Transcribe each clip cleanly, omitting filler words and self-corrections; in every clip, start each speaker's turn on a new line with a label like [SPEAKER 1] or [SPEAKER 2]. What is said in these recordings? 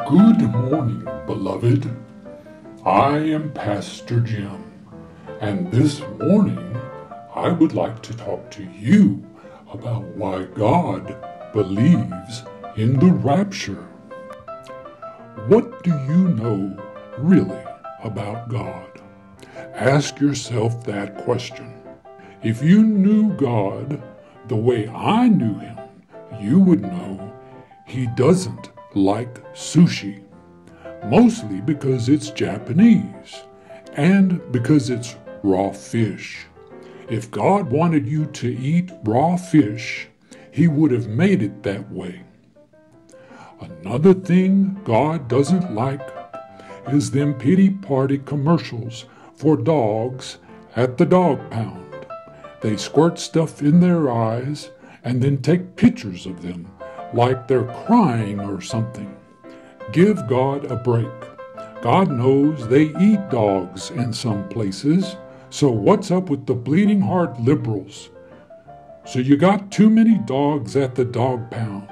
[SPEAKER 1] Good morning, beloved. I am Pastor Jim, and this morning I would like to talk to you about why God believes in the rapture. What do you know really about God? Ask yourself that question. If you knew God the way I knew him, you would know he doesn't like sushi, mostly because it's Japanese and because it's raw fish. If God wanted you to eat raw fish, he would have made it that way. Another thing God doesn't like is them pity party commercials for dogs at the dog pound. They squirt stuff in their eyes and then take pictures of them like they're crying or something. Give God a break. God knows they eat dogs in some places, so what's up with the bleeding heart liberals? So you got too many dogs at the dog pound.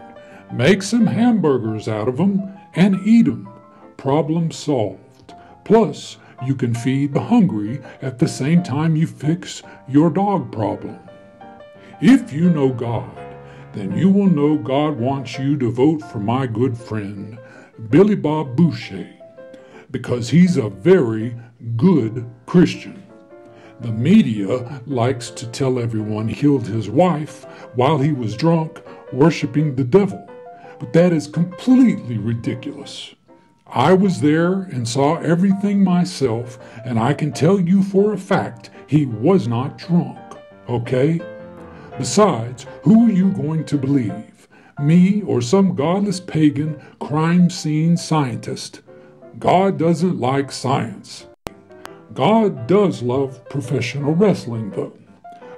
[SPEAKER 1] Make some hamburgers out of them and eat them. Problem solved. Plus, you can feed the hungry at the same time you fix your dog problem. If you know God, then you will know God wants you to vote for my good friend, Billy Bob Boucher, because he's a very good Christian. The media likes to tell everyone he killed his wife while he was drunk, worshiping the devil, but that is completely ridiculous. I was there and saw everything myself, and I can tell you for a fact he was not drunk, okay? Besides, who are you going to believe? Me or some godless pagan crime scene scientist? God doesn't like science. God does love professional wrestling, though,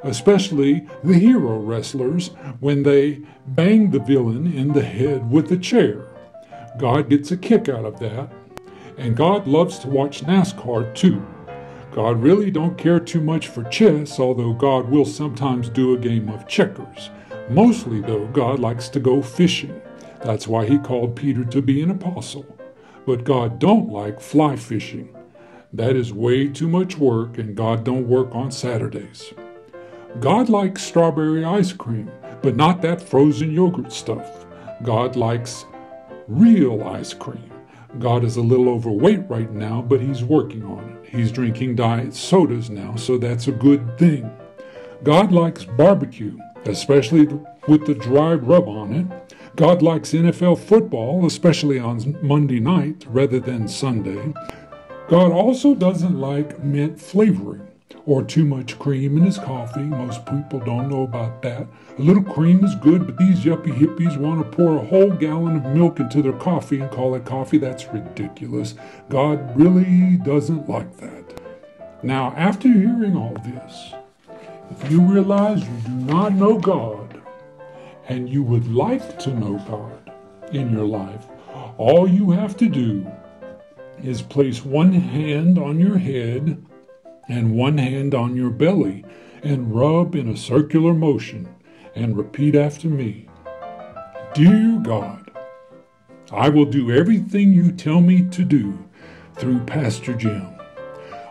[SPEAKER 1] especially the hero wrestlers when they bang the villain in the head with a chair. God gets a kick out of that, and God loves to watch NASCAR too. God really don't care too much for chess, although God will sometimes do a game of checkers. Mostly, though, God likes to go fishing. That's why he called Peter to be an apostle. But God don't like fly fishing. That is way too much work, and God don't work on Saturdays. God likes strawberry ice cream, but not that frozen yogurt stuff. God likes real ice cream. God is a little overweight right now, but he's working on it. He's drinking diet sodas now, so that's a good thing. God likes barbecue, especially with the dry rub on it. God likes NFL football, especially on Monday night rather than Sunday. God also doesn't like mint flavoring or too much cream in his coffee. Most people don't know about that. A little cream is good, but these yuppie hippies want to pour a whole gallon of milk into their coffee and call it coffee. That's ridiculous. God really doesn't like that. Now, after hearing all this, if you realize you do not know God and you would like to know God in your life, all you have to do is place one hand on your head and one hand on your belly and rub in a circular motion and repeat after me. Dear God, I will do everything you tell me to do through Pastor Jim.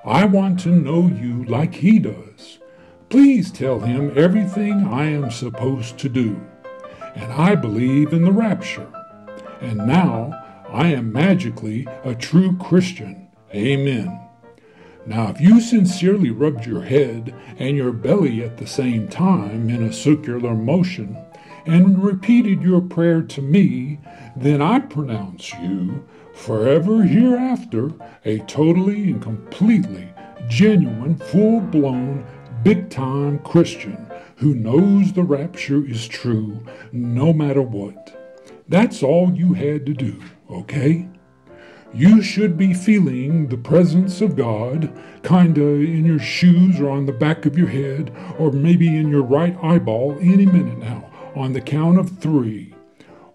[SPEAKER 1] I want to know you like he does. Please tell him everything I am supposed to do. And I believe in the rapture. And now I am magically a true Christian. Amen. Now, if you sincerely rubbed your head and your belly at the same time in a circular motion and repeated your prayer to me, then I pronounce you forever hereafter a totally and completely genuine, full-blown, big-time Christian who knows the rapture is true no matter what. That's all you had to do, okay? You should be feeling the presence of God kinda in your shoes or on the back of your head or maybe in your right eyeball any minute now on the count of 3.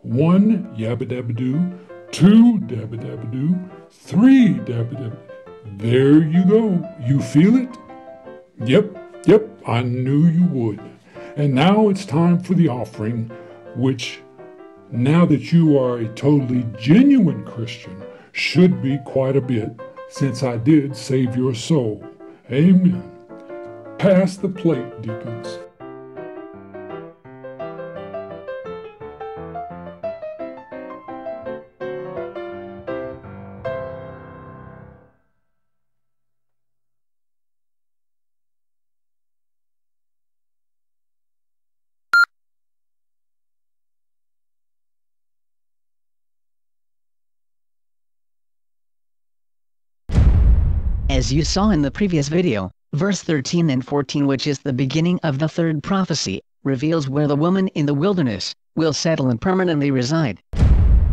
[SPEAKER 1] 1, yabba-dabba-doo. 2, dabba-dabba-doo. 3, dabba-dabba. There you go. You feel it? Yep, I knew you would. And now it's time for the offering, which now that you are a totally genuine Christian, should be quite a bit, since I did save your soul. Amen. Pass the plate, deacons.
[SPEAKER 2] As you saw in the previous video, verse 13 and 14, which is the beginning of the third prophecy, reveals where the woman in the wilderness will settle and permanently reside.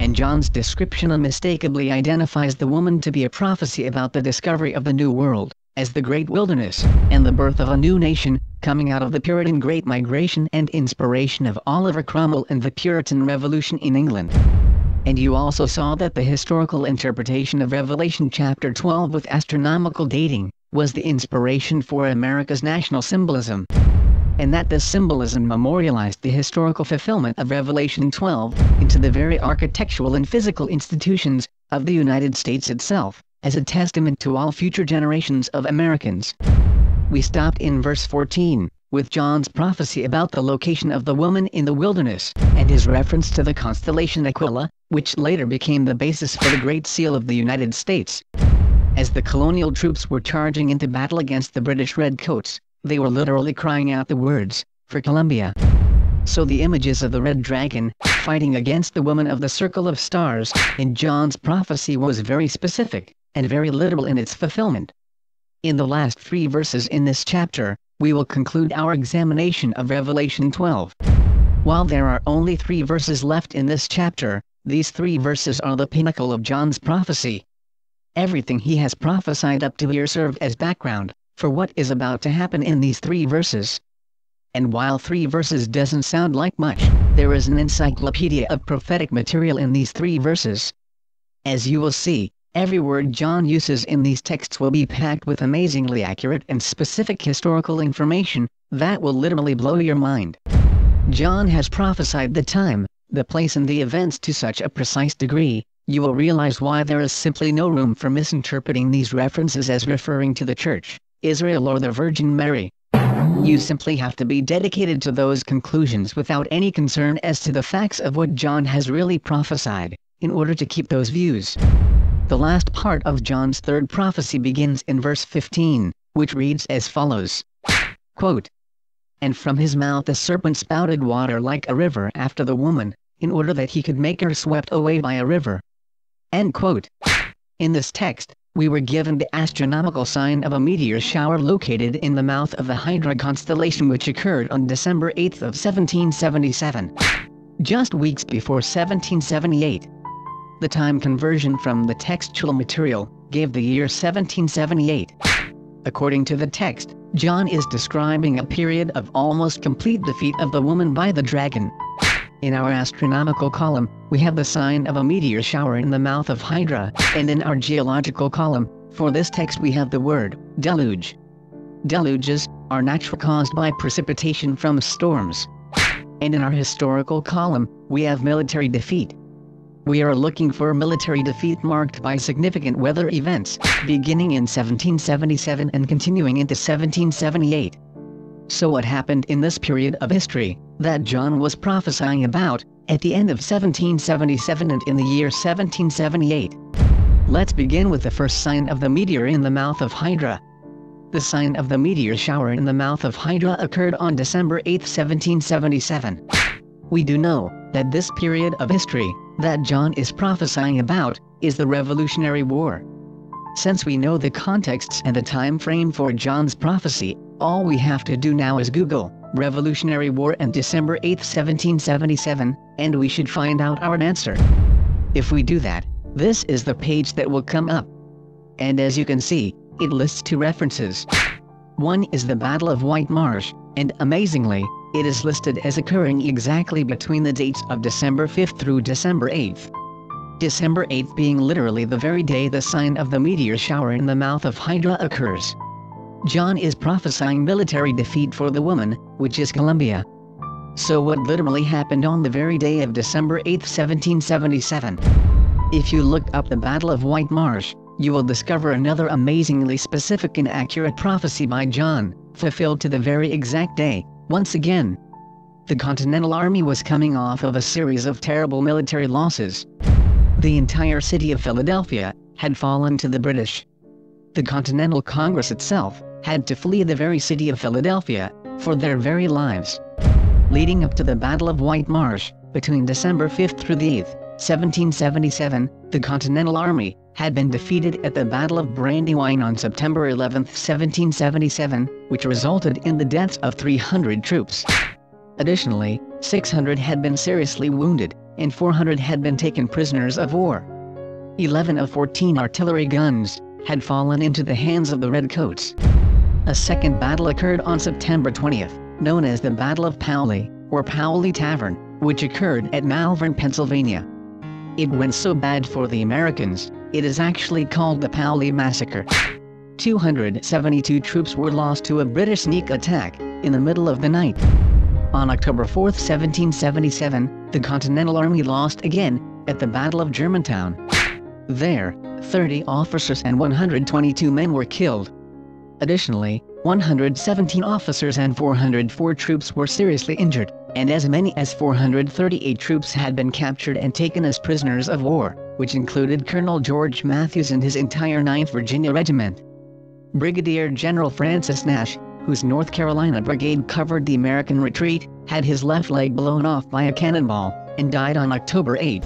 [SPEAKER 2] And John's description unmistakably identifies the woman to be a prophecy about the discovery of the new world, as the great wilderness, and the birth of a new nation, coming out of the Puritan Great Migration and inspiration of Oliver Cromwell and the Puritan Revolution in England. And you also saw that the historical interpretation of Revelation chapter 12 with astronomical dating was the inspiration for America's national symbolism. And that this symbolism memorialized the historical fulfillment of Revelation 12 into the very architectural and physical institutions of the United States itself, as a testament to all future generations of Americans. We stopped in verse 14, with John's prophecy about the location of the woman in the wilderness, and his reference to the constellation Aquila, which later became the basis for the Great Seal of the United States. As the colonial troops were charging into battle against the British Redcoats, they were literally crying out the words, "For Columbia." So the images of the red dragon, fighting against the woman of the circle of stars, in John's prophecy was very specific, and very literal in its fulfillment. In the last 3 verses in this chapter, we will conclude our examination of Revelation 12. While there are only 3 verses left in this chapter, these 3 verses are the pinnacle of John's prophecy. Everything he has prophesied up to here served as background for what is about to happen in these 3 verses. And while 3 verses doesn't sound like much, there is an encyclopedia of prophetic material in these 3 verses. As you will see, every word John uses in these texts will be packed with amazingly accurate and specific historical information that will literally blow your mind. John has prophesied the time, the place and the events to such a precise degree, you will realize why there is simply no room for misinterpreting these references as referring to the Church, Israel or the Virgin Mary. You simply have to be dedicated to those conclusions without any concern as to the facts of what John has really prophesied, in order to keep those views. The last part of John's third prophecy begins in verse 15, which reads as follows. Quote, "And from his mouth the serpent spouted water like a river after the woman, in order that he could make her swept away by a river." End quote. In this text, we were given the astronomical sign of a meteor shower located in the mouth of the Hydra constellation, which occurred on December 8 of 1777. Just weeks before 1778. The time conversion from the textual material gave the year 1778. According to the text, John is describing a period of almost complete defeat of the woman by the dragon. In our astronomical column, we have the sign of a meteor shower in the mouth of Hydra, and in our geological column, for this text we have the word deluge. Deluges are natural, caused by precipitation from storms. And in our historical column, we have military defeat. We are looking for military defeat marked by significant weather events, beginning in 1777 and continuing into 1778. So what happened in this period of history, that John was prophesying about, at the end of 1777 and in the year 1778? Let's begin with the first sign of the meteor in the mouth of Hydra. The sign of the meteor shower in the mouth of Hydra occurred on December 8, 1777. We do know that this period of history that John is prophesying about is the Revolutionary War. Since we know the contexts and the time frame for John's prophecy, all we have to do now is Google Revolutionary War and December 8, 1777, and we should find out our answer. If we do that, this is the page that will come up. And as you can see, it lists 2 references. One is the Battle of White Marsh, and amazingly, it is listed as occurring exactly between the dates of December 5th through December 8th. December 8th being literally the very day the sign of the meteor shower in the mouth of Hydra occurs. John is prophesying military defeat for the woman, which is Columbia. So what literally happened on the very day of December 8, 1777? If you look up the Battle of White Marsh, you will discover another amazingly specific and accurate prophecy by John, fulfilled to the very exact day. Once again, the Continental Army was coming off of a series of terrible military losses. The entire city of Philadelphia had fallen to the British. The Continental Congress itself had to flee the very city of Philadelphia for their very lives. Leading up to the Battle of White Marsh, between December 5th through the 8th, 1777, the Continental Army had been defeated at the Battle of Brandywine on September 11, 1777, which resulted in the deaths of 300 troops. Additionally, 600 had been seriously wounded, and 400 had been taken prisoners of war. 11 of 14 artillery guns had fallen into the hands of the Redcoats. A second battle occurred on September 20th, known as the Battle of Paoli, or Paoli Tavern, which occurred at Malvern, Pennsylvania. It went so bad for the Americans, it is actually called the Paoli Massacre. 272 troops were lost to a British sneak attack in the middle of the night. On October 4, 1777, the Continental Army lost again at the Battle of Germantown. There, 30 officers and 122 men were killed. Additionally, 117 officers and 404 troops were seriously injured, and as many as 438 troops had been captured and taken as prisoners of war, which included Colonel George Matthews and his entire 9th Virginia Regiment. Brigadier General Francis Nash, whose North Carolina brigade covered the American retreat, had his left leg blown off by a cannonball, and died on October 8.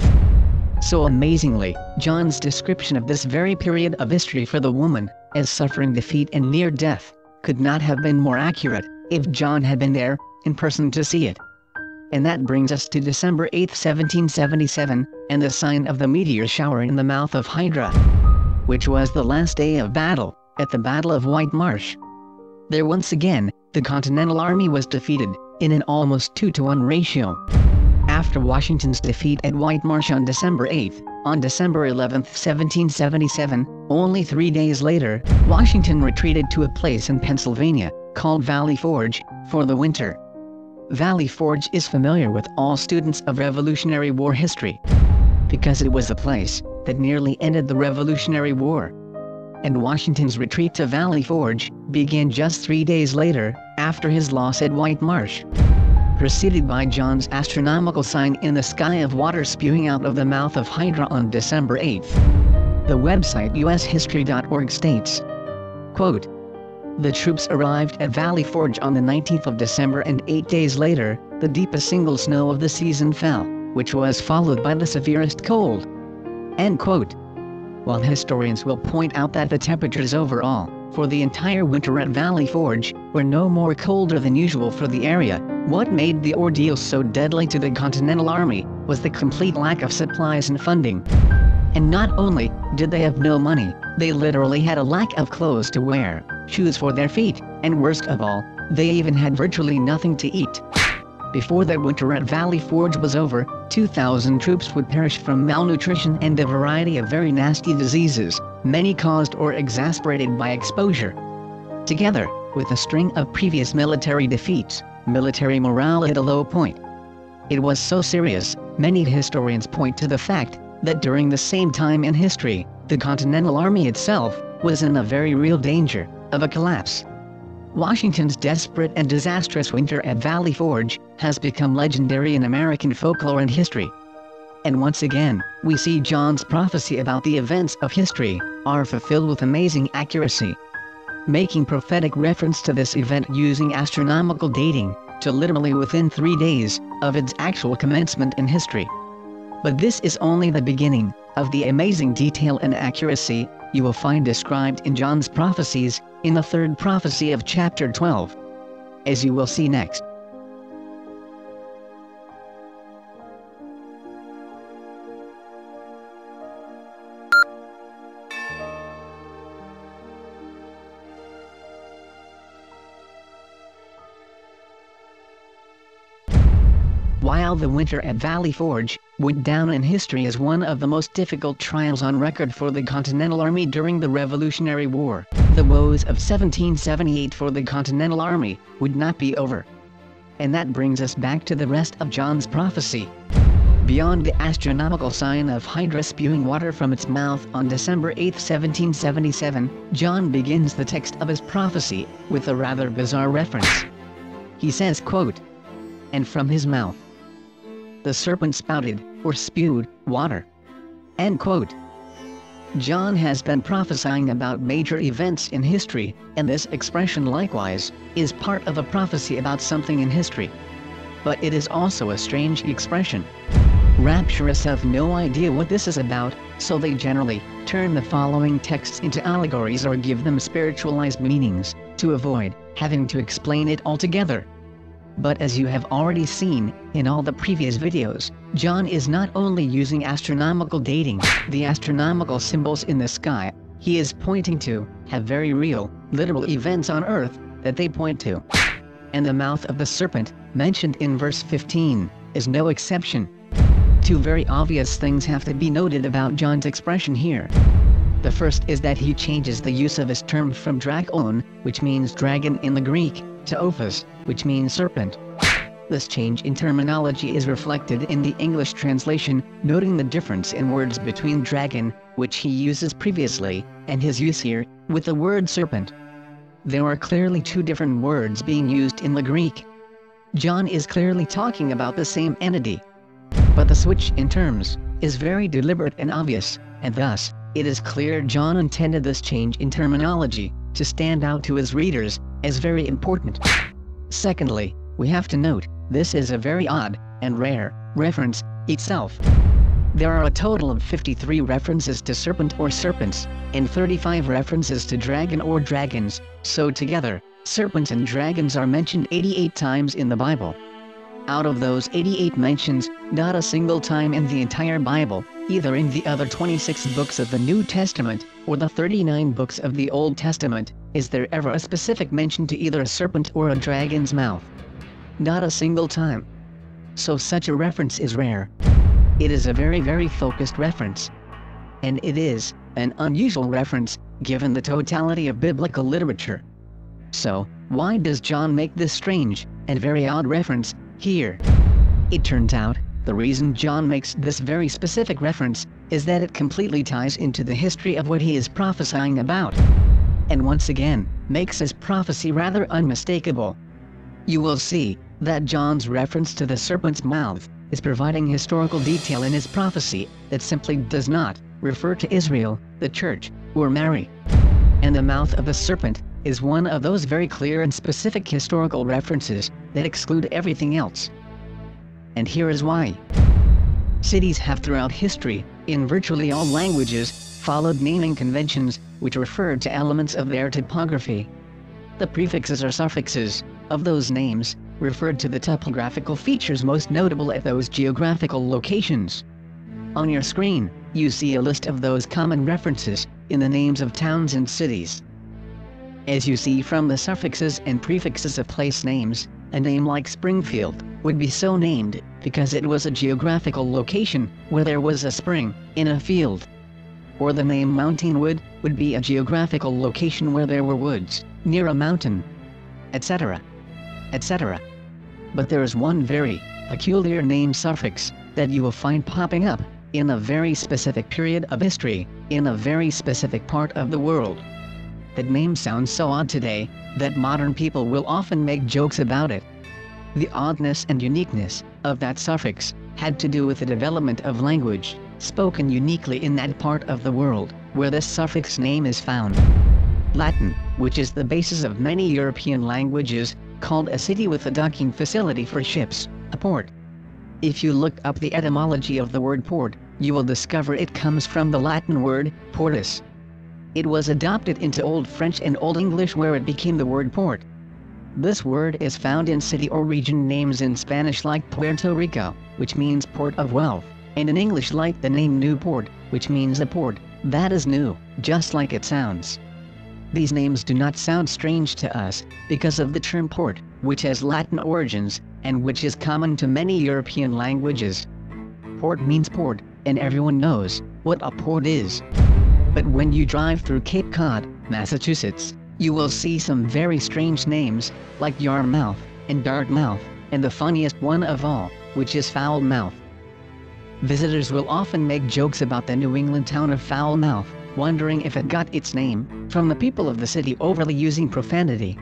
[SPEAKER 2] So amazingly, John's description of this very period of history for the woman, as suffering defeat and near death, could not have been more accurate, if John had been there, in person to see it. And that brings us to December 8, 1777, and the sign of the meteor shower in the mouth of Hydra, which was the last day of battle, at the Battle of White Marsh. There once again, the Continental Army was defeated, in an almost 2-to-1 ratio. After Washington's defeat at White Marsh on December 8, on December 11, 1777, only 3 days later, Washington retreated to a place in Pennsylvania, called Valley Forge, for the winter. Valley Forge is familiar with all students of Revolutionary War history, because it was the place that nearly ended the Revolutionary War. And Washington's retreat to Valley Forge began just 3 days later, after his loss at White Marsh, preceded by John's astronomical sign in the sky of water spewing out of the mouth of Hydra on December 8. The website ushistory.org states, quote, "The troops arrived at Valley Forge on the 19th of December, and 8 days later, the deepest single snow of the season fell, which was followed by the severest cold." End quote. While historians will point out that the temperatures overall, for the entire winter at Valley Forge, were no more colder than usual for the area, what made the ordeal so deadly to the Continental Army was the complete lack of supplies and funding. And not only did they have no money, they literally had a lack of clothes to wear, shoes for their feet, and worst of all, they even had virtually nothing to eat. Before that winter at Valley Forge was over, 2,000 troops would perish from malnutrition and a variety of very nasty diseases, many caused or exacerbated by exposure. Together, with a string of previous military defeats, military morale hit a low point. It was so serious, many historians point to the fact that during the same time in history, the Continental Army itself was in a very real danger of a collapse. Washington's desperate and disastrous winter at Valley Forge has become legendary in American folklore and history. And once again, we see John's prophecy about the events of history are fulfilled with amazing accuracy, making prophetic reference to this event using astronomical dating to literally within 3 days of its actual commencement in history. But this is only the beginning of the amazing detail and accuracy you will find described in John's prophecies in the third prophecy of chapter 12, as you will see next. While the winter at Valley Forge went down in history as one of the most difficult trials on record for the Continental Army during the Revolutionary War, the woes of 1778 for the Continental Army would not be over. And that brings us back to the rest of John's prophecy. Beyond the astronomical sign of Hydra spewing water from its mouth on December 8, 1777, John begins the text of his prophecy with a rather bizarre reference. He says, quote, "And from his mouth the serpent spouted, or spewed, water." End quote. John has been prophesying about major events in history, and this expression likewise is part of a prophecy about something in history. But it is also a strange expression. Rapturists have no idea what this is about, so they generally turn the following texts into allegories or give them spiritualized meanings, to avoid having to explain it altogether. But as you have already seen in all the previous videos, John is not only using astronomical dating, the astronomical symbols in the sky he is pointing to have very real, literal events on Earth that they point to. And the mouth of the serpent, mentioned in verse 15, is no exception. Two very obvious things have to be noted about John's expression here. The first is that he changes the use of his term from dragon, which means dragon in the Greek, to ophis, which means serpent. This change in terminology is reflected in the English translation, noting the difference in words between dragon, which he uses previously, and his use here, with the word serpent. There are clearly two different words being used in the Greek. John is clearly talking about the same entity. But the switch in terms is very deliberate and obvious, and thus, it is clear John intended this change in terminology to stand out to his readers as very important. Secondly, we have to note, this is a very odd and rare reference itself. There are a total of 53 references to serpent or serpents, and 35 references to dragon or dragons, so together, serpents and dragons are mentioned 88 times in the Bible. Out of those 88 mentions, not a single time in the entire Bible, either in the other 26 books of the New Testament, or the 39 books of the Old Testament, is there ever a specific mention to either a serpent or a dragon's mouth. Not a single time. So such a reference is rare. It is a very focused reference. And it is an unusual reference, given the totality of biblical literature. So, why does John make this strange and very odd reference here? It turns out, the reason John makes this very specific reference is that it completely ties into the history of what he is prophesying about. And once again, makes his prophecy rather unmistakable. You will see that John's reference to the serpent's mouth is providing historical detail in his prophecy that simply does not refer to Israel, the church, or Mary. And the mouth of the serpent is one of those very clear and specific historical references that exclude everything else. And here is why. Cities have throughout history, in virtually all languages, followed naming conventions which refer to elements of their topography. The prefixes or suffixes of those names referred to the topographical features most notable at those geographical locations. On your screen, you see a list of those common references in the names of towns and cities. As you see from the suffixes and prefixes of place names, a name like Springfield would be so named because it was a geographical location where there was a spring in a field. Or the name Mountainwood would be a geographical location where there were woods near a mountain, etc., etc. But there is one very peculiar name suffix that you will find popping up in a very specific period of history, in a very specific part of the world. That name sounds so odd today that modern people will often make jokes about it. The oddness and uniqueness of that suffix had to do with the development of language spoken uniquely in that part of the world where this suffix name is found. Latin, which is the basis of many European languages, called a city with a docking facility for ships a port. If you look up the etymology of the word port, you will discover it comes from the Latin word portus. It was adopted into Old French and Old English where it became the word port. This word is found in city or region names in Spanish like Puerto Rico, which means port of wealth, and in English like the name Newport, which means a port that is new, just like it sounds. These names do not sound strange to us because of the term port, which has Latin origins, and which is common to many European languages. Port means port, and everyone knows what a port is. But when you drive through Cape Cod, Massachusetts, you will see some very strange names, like Yarmouth and Dartmouth, and the funniest one of all, which is Foul Mouth. Visitors will often make jokes about the New England town of Foul Mouth, wondering if it got its name from the people of the city overly using profanity.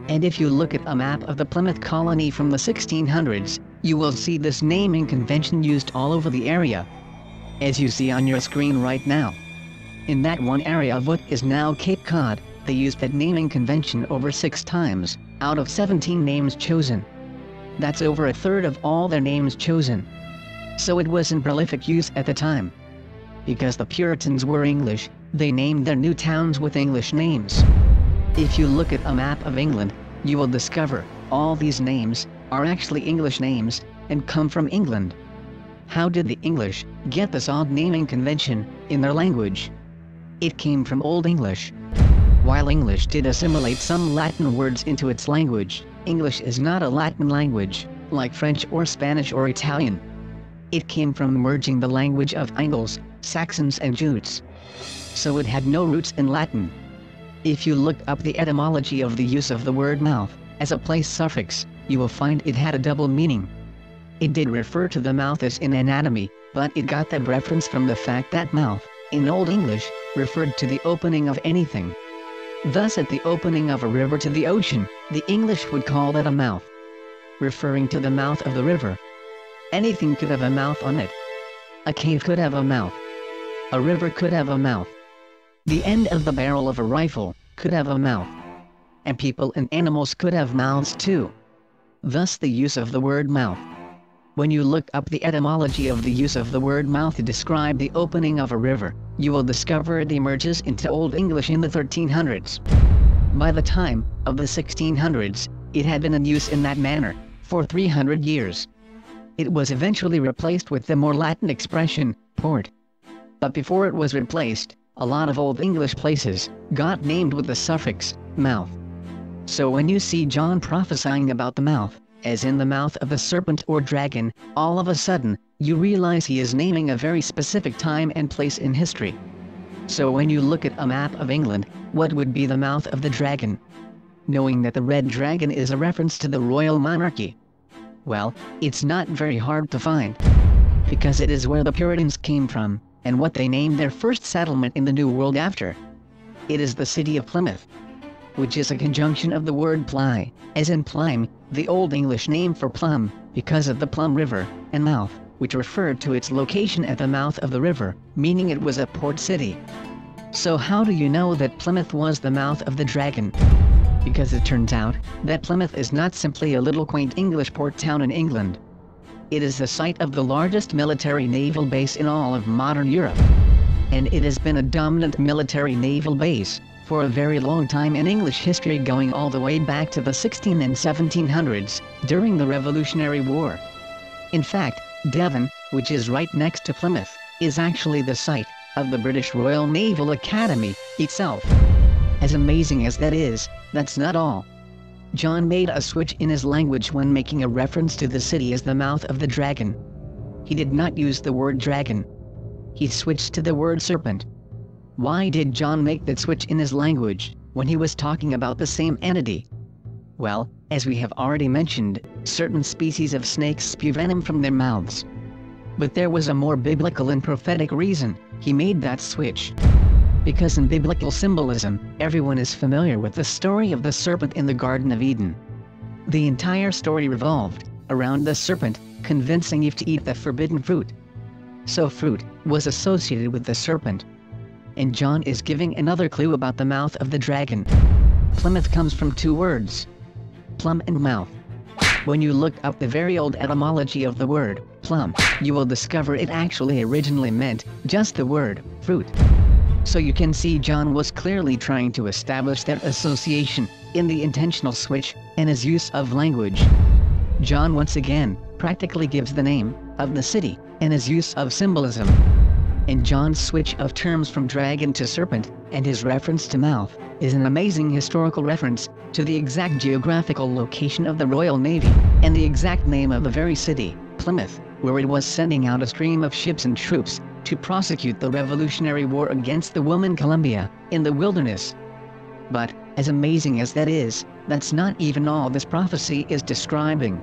[SPEAKER 2] And if you look at a map of the Plymouth colony from the 1600s, you will see this naming convention used all over the area, as you see on your screen right now. In that one area of what is now Cape Cod, they used that naming convention over 6 times, out of 17 names chosen. That's over a third of all their names chosen. So it was in prolific use at the time. Because the Puritans were English, they named their new towns with English names. If you look at a map of England, you will discover all these names are actually English names and come from England. How did the English get this odd naming convention in their language? It came from Old English. While English did assimilate some Latin words into its language, English is not a Latin language, like French or Spanish or Italian. It came from merging the language of Angles, Saxons and Jutes. So it had no roots in Latin. If you look up the etymology of the use of the word mouth as a place suffix, you will find it had a double meaning. It did refer to the mouth as in anatomy, but it got that reference from the fact that mouth, in Old English, referred to the opening of anything. Thus at the opening of a river to the ocean, the English would call that a mouth, referring to the mouth of the river. Anything could have a mouth on it. A cave could have a mouth. A river could have a mouth. The end of the barrel of a rifle could have a mouth. And people and animals could have mouths too. Thus the use of the word mouth. When you look up the etymology of the use of the word mouth to describe the opening of a river, you will discover it emerges into Old English in the 1300s. By the time of the 1600s, it had been in use in that manner for 300 years. It was eventually replaced with the more Latin expression, port. But before it was replaced, a lot of Old English places got named with the suffix, mouth. So when you see John prophesying about the mouth, as in the mouth of the serpent or dragon, all of a sudden, you realize he is naming a very specific time and place in history. So when you look at a map of England, what would be the mouth of the dragon? Knowing that the red dragon is a reference to the royal monarchy. Well, it's not very hard to find. Because it is where the Puritans came from, and what they named their first settlement in the New World after. It is the city of Plymouth, which is a conjunction of the word ply, as in plime, the Old English name for plum, because of the Plum River, and mouth, which referred to its location at the mouth of the river, meaning it was a port city. So how do you know that Plymouth was the mouth of the dragon? Because it turns out that Plymouth is not simply a little quaint English port town in England. It is the site of the largest military naval base in all of modern Europe. And it has been a dominant military naval base for a very long time in English history, going all the way back to the 1600s and 1700s, during the Revolutionary War. In fact, Devon, which is right next to Plymouth, is actually the site of the British Royal Naval Academy itself. As amazing as that is, that's not all. John made a switch in his language when making a reference to the city as the mouth of the dragon. He did not use the word dragon. He switched to the word serpent. Why did John make that switch in his language, when he was talking about the same entity? Well, as we have already mentioned, certain species of snakes spew venom from their mouths. But there was a more biblical and prophetic reason he made that switch. Because in biblical symbolism, everyone is familiar with the story of the serpent in the Garden of Eden. The entire story revolved around the serpent convincing Eve to eat the forbidden fruit. So fruit was associated with the serpent. And John is giving another clue about the mouth of the dragon. Plymouth comes from 2 words, plum and mouth. When you look up the very old etymology of the word plum, you will discover it actually originally meant just the word fruit. So you can see John was clearly trying to establish that association in the intentional switch and his use of language. John once again practically gives the name of the city and his use of symbolism. And John's switch of terms from dragon to serpent, and his reference to mouth, is an amazing historical reference to the exact geographical location of the Royal Navy, and the exact name of the very city, Plymouth, where it was sending out a stream of ships and troops to prosecute the Revolutionary War against the woman Columbia in the wilderness. But, as amazing as that is, that's not even all this prophecy is describing.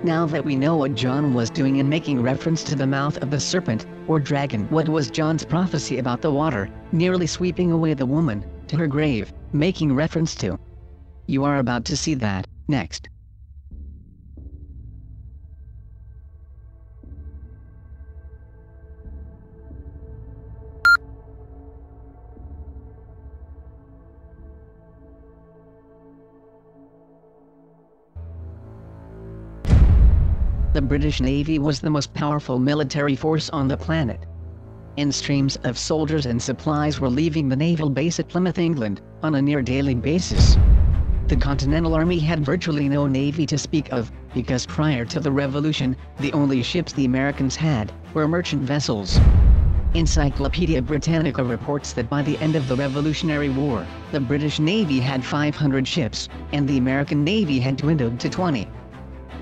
[SPEAKER 2] Now that we know what John was doing in making reference to the mouth of the serpent, or dragon, what was John's prophecy about the water, nearly sweeping away the woman, to her grave, making reference to? You are about to see that, next. The British Navy was the most powerful military force on the planet. And streams of soldiers and supplies were leaving the naval base at Plymouth, England, on a near-daily basis. The Continental Army had virtually no navy to speak of, because prior to the Revolution, the only ships the Americans had were merchant vessels. Encyclopedia Britannica reports that by the end of the Revolutionary War, the British Navy had 500 ships, and the American Navy had dwindled to 20.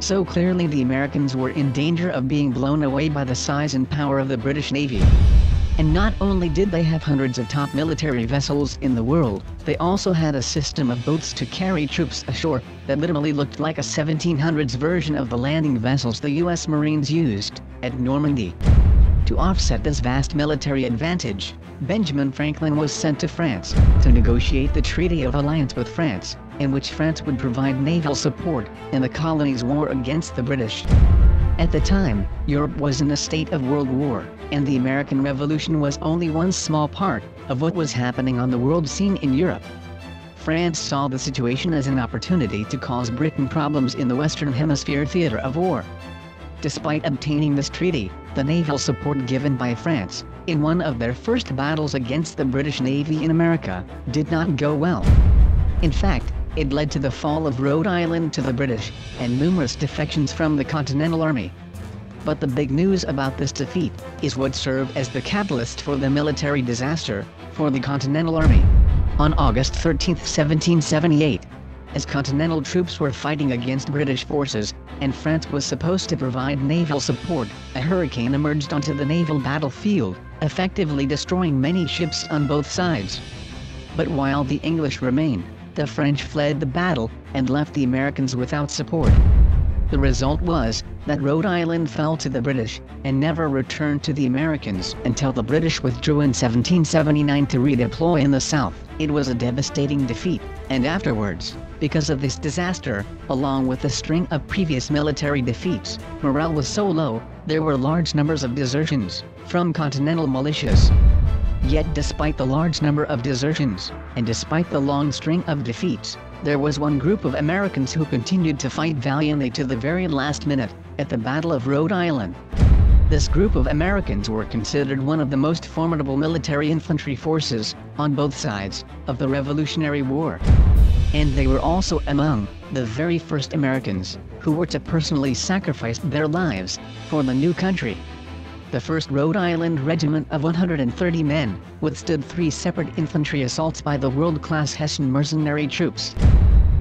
[SPEAKER 2] So clearly the Americans were in danger of being blown away by the size and power of the British Navy. And not only did they have hundreds of top military vessels in the world, they also had a system of boats to carry troops ashore that literally looked like a 1700s version of the landing vessels the US Marines used at Normandy. To offset this vast military advantage, Benjamin Franklin was sent to France to negotiate the Treaty of Alliance with France, in which France would provide naval support in the colonies' war against the British. At the time, Europe was in a state of world war, and the American Revolution was only one small part of what was happening on the world scene in Europe. France saw the situation as an opportunity to cause Britain problems in the Western Hemisphere theater of war. Despite obtaining this treaty, the naval support given by France, in one of their first battles against the British Navy in America, did not go well. In fact, it led to the fall of Rhode Island to the British, and numerous defections from the Continental Army. But the big news about this defeat is what served as the catalyst for the military disaster for the Continental Army. On August 13, 1778, as Continental troops were fighting against British forces, and France was supposed to provide naval support, a hurricane emerged onto the naval battlefield, effectively destroying many ships on both sides. But while the English remained, the French fled the battle and left the Americans without support. The result was that Rhode Island fell to the British and never returned to the Americans until the British withdrew in 1779 to redeploy in the South. It was a devastating defeat, and afterwards, because of this disaster, along with a string of previous military defeats, morale was so low, there were large numbers of desertions from Continental militias. Yet despite the large number of desertions, and despite the long string of defeats, there was one group of Americans who continued to fight valiantly to the very last minute, at the Battle of Rhode Island. This group of Americans were considered one of the most formidable military infantry forces, on both sides, of the Revolutionary War. And they were also among the very first Americans who were to personally sacrifice their lives for the new country. The 1st Rhode Island Regiment of 130 men withstood 3 separate infantry assaults by the world-class Hessian mercenary troops.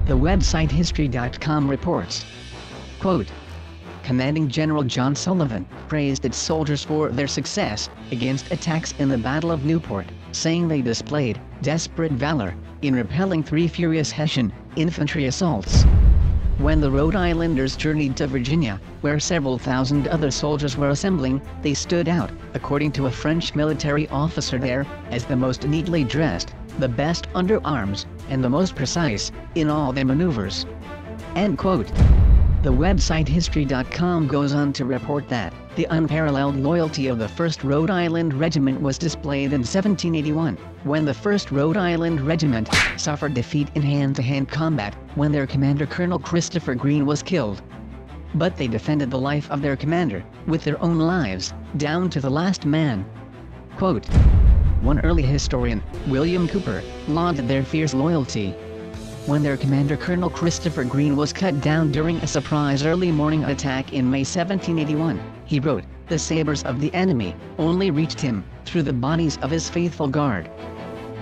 [SPEAKER 2] The website history.com reports, quote, Commanding General John Sullivan praised its soldiers for their success against attacks in the Battle of Newport, saying they displayed desperate valor in repelling 3 furious Hessian infantry assaults. When the Rhode Islanders journeyed to Virginia, where several thousand other soldiers were assembling, they stood out, according to a French military officer there, as the most neatly dressed, the best under arms, and the most precise in all their maneuvers. End quote. The website history.com goes on to report that the unparalleled loyalty of the 1st Rhode Island Regiment was displayed in 1781, when the 1st Rhode Island Regiment suffered defeat in hand-to-hand combat when their commander Colonel Christopher Green was killed. But they defended the life of their commander with their own lives, down to the last man. Quote, one early historian, William Cooper, lauded their fierce loyalty. When their commander Colonel Christopher Green was cut down during a surprise early morning attack in May 1781, he wrote, the sabers of the enemy only reached him through the bodies of his faithful guard,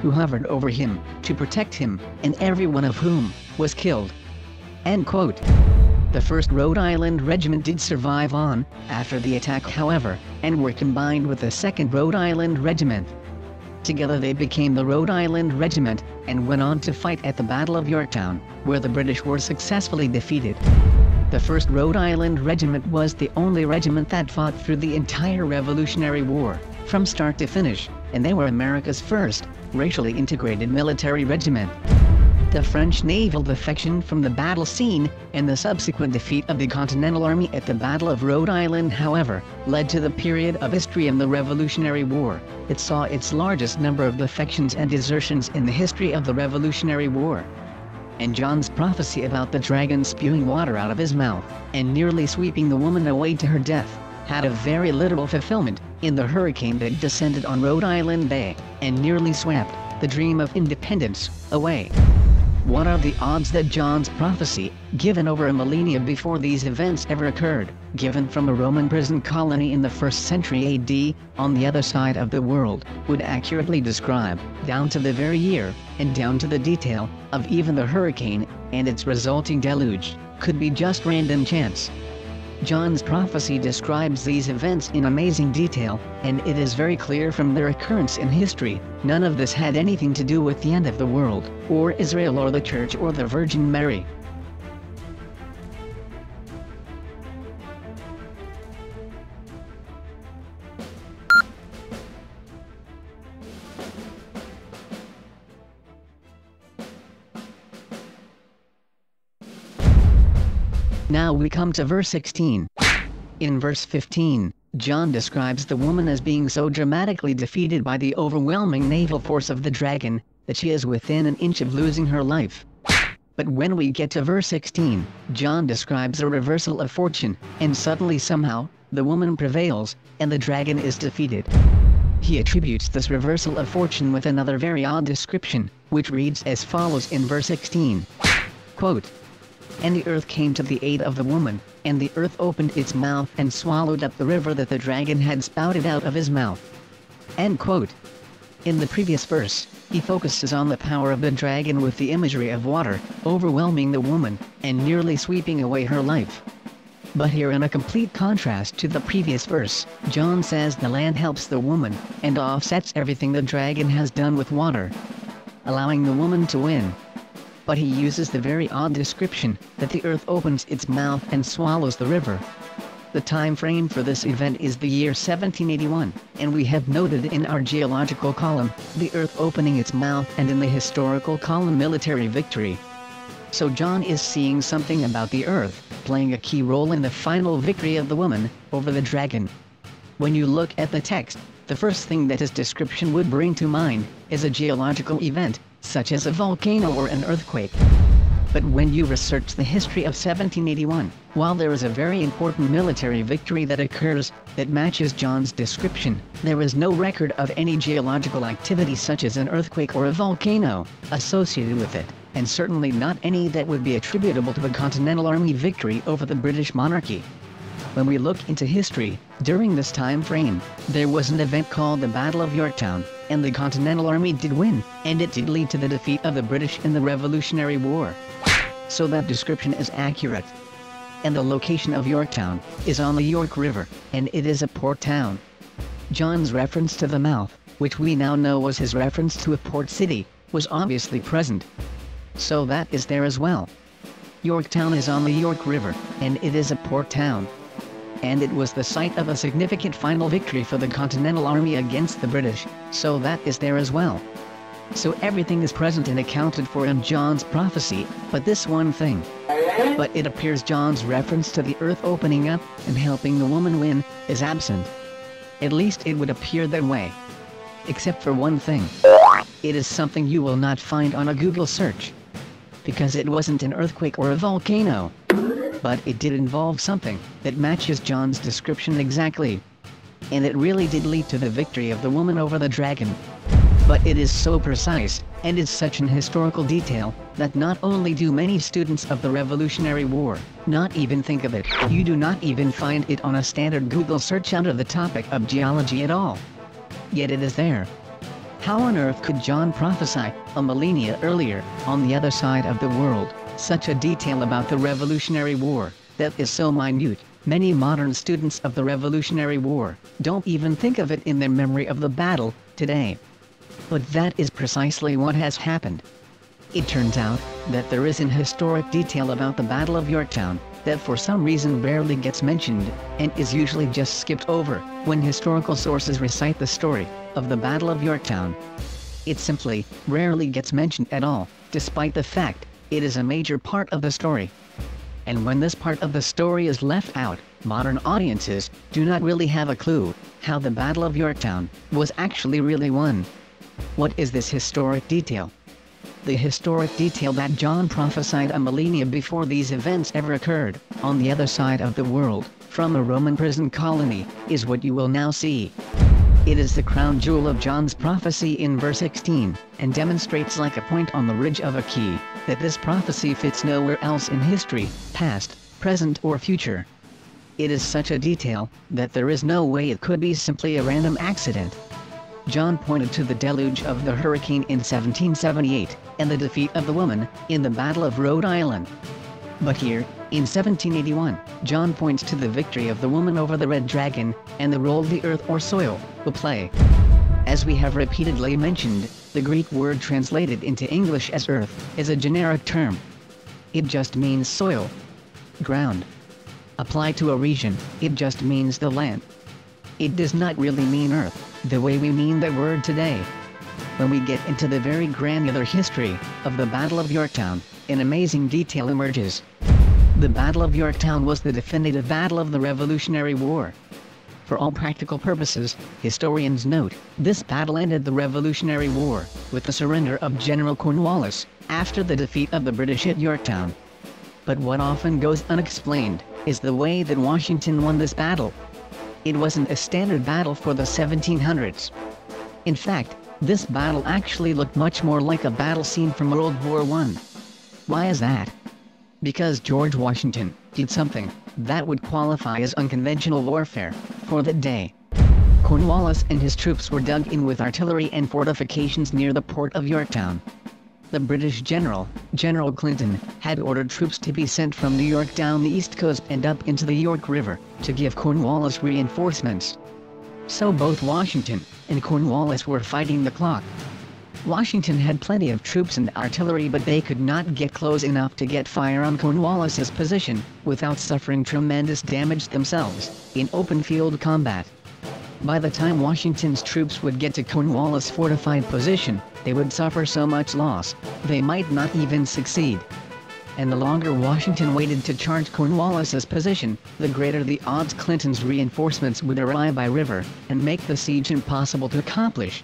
[SPEAKER 2] who hovered over him to protect him, and every one of whom was killed. End quote. The 1st Rhode Island Regiment did survive on after the attack, however, and were combined with the 2nd Rhode Island Regiment. Together they became the Rhode Island Regiment, and went on to fight at the Battle of Yorktown, where the British were successfully defeated. The 1st Rhode Island Regiment was the only regiment that fought through the entire Revolutionary War, from start to finish, and they were America's first, racially integrated military regiment. The French naval defection from the battle scene, and the subsequent defeat of the Continental Army at the Battle of Rhode Island, however, led to the period of history in the Revolutionary War. It saw its largest number of defections and desertions in the history of the Revolutionary War. And John's prophecy about the dragon spewing water out of his mouth, and nearly sweeping the woman away to her death, had a very literal fulfillment, in the hurricane that descended on Rhode Island Bay, and nearly swept the dream of independence away. What are the odds that John's prophecy, given over a millennia before these events ever occurred, given from a Roman prison colony in the 1st century AD, on the other side of the world, would accurately describe, down to the very year, and down to the detail, of even the hurricane, and its resulting deluge, could be just random chance? John's prophecy describes these events in amazing detail, and it is very clear from their occurrence in history, none of this had anything to do with the end of the world, or Israel or the Church or the Virgin Mary. Now we come to verse 16. In verse 15, John describes the woman as being so dramatically defeated by the overwhelming naval force of the dragon, that she is within an inch of losing her life. But when we get to verse 16, John describes a reversal of fortune, and suddenly somehow, the woman prevails, and the dragon is defeated. He attributes this reversal of fortune with another very odd description, which reads as follows in verse 16. Quote, "And the earth came to the aid of the woman, and the earth opened its mouth and swallowed up the river that the dragon had spouted out of his mouth." End quote. In the previous verse, he focuses on the power of the dragon with the imagery of water, overwhelming the woman, and nearly sweeping away her life. But here, in a complete contrast to the previous verse, John says the land helps the woman, and offsets everything the dragon has done with water, allowing the woman to win. But he uses the very odd description, that the earth opens its mouth and swallows the river. The time frame for this event is the year 1781, and we have noted in our geological column, the earth opening its mouth, and in the historical column military victory. So John is seeing something about the earth, playing a key role in the final victory of the woman, over the dragon. When you look at the text, the first thing that his description would bring to mind, is a geological event, such as a volcano or an earthquake. But when you research the history of 1781, while there is a very important military victory that occurs, that matches John's description, there is no record of any geological activity such as an earthquake or a volcano, associated with it, and certainly not any that would be attributable to the Continental Army victory over the British monarchy. When we look into history, during this time frame, there was an event called the Battle of Yorktown, and the Continental Army did win, and it did lead to the defeat of the British in the Revolutionary War. So that description is accurate. And the location of Yorktown is on the York River, and it is a port town. John's reference to the mouth, which we now know was his reference to a port city, was obviously present. So that is there as well. Yorktown is on the York River, and it is a port town. And it was the site of a significant final victory for the Continental Army against the British, so that is there as well. So everything is present and accounted for in John's prophecy, but this one thing. But it appears John's reference to the earth opening up and helping the woman win is absent. At least it would appear that way. Except for one thing. It is something you will not find on a Google search. Because it wasn't an earthquake or a volcano. But it did involve something that matches John's description exactly. And it really did lead to the victory of the woman over the dragon. But it is so precise, and is such an historical detail, that not only do many students of the Revolutionary War not even think of it, you do not even find it on a standard Google search under the topic of geology at all. Yet it is there. How on earth could John prophesy, a millennia earlier, on the other side of the world, such a detail about the Revolutionary War, that is so minute? Many modern students of the Revolutionary War don't even think of it in their memory of the battle today. But that is precisely what has happened. It turns out that there is an historic detail about the Battle of Yorktown, that for some reason rarely gets mentioned, and is usually just skipped over, when historical sources recite the story of the Battle of Yorktown. It simply, rarely gets mentioned at all, despite the fact, it is a major part of the story. And when this part of the story is left out, modern audiences do not really have a clue how the Battle of Yorktown was actually really won. What is this historic detail? The historic detail that John prophesied a millennia before these events ever occurred, on the other side of the world, from a Roman prison colony, is what you will now see. It is the crown jewel of John's prophecy in verse 16, and demonstrates like a point on the ridge of a key, that this prophecy fits nowhere else in history, past, present or future. It is such a detail, that there is no way it could be simply a random accident. John pointed to the deluge of the hurricane in 1778, and the defeat of the woman, in the Battle of Rhode Island. But here, in 1781, John points to the victory of the woman over the red dragon, and the role the earth or soil will play. As we have repeatedly mentioned, the Greek word translated into English as earth is a generic term. It just means soil, ground. Applied to a region, it just means the land. It does not really mean earth, the way we mean that word today. When we get into the very granular history of the Battle of Yorktown, an amazing detail emerges. The Battle of Yorktown was the definitive battle of the Revolutionary War. For all practical purposes, historians note, this battle ended the Revolutionary War with the surrender of General Cornwallis after the defeat of the British at Yorktown. But what often goes unexplained is the way that Washington won this battle. It wasn't a standard battle for the 1700s. In fact, this battle actually looked much more like a battle scene from World War I. Why is that? Because George Washington did something that would qualify as unconventional warfare for the day. Cornwallis and his troops were dug in with artillery and fortifications near the port of Yorktown. The British general, General Clinton, had ordered troops to be sent from New York down the east coast and up into the York River to give Cornwallis reinforcements. So both Washington and Cornwallis were fighting the clock. Washington had plenty of troops and artillery, but they could not get close enough to get fire on Cornwallis's position without suffering tremendous damage themselves in open field combat. By the time Washington's troops would get to Cornwallis' fortified position, they would suffer so much loss, they might not even succeed. And the longer Washington waited to charge Cornwallis's position, the greater the odds Clinton's reinforcements would arrive by river, and make the siege impossible to accomplish.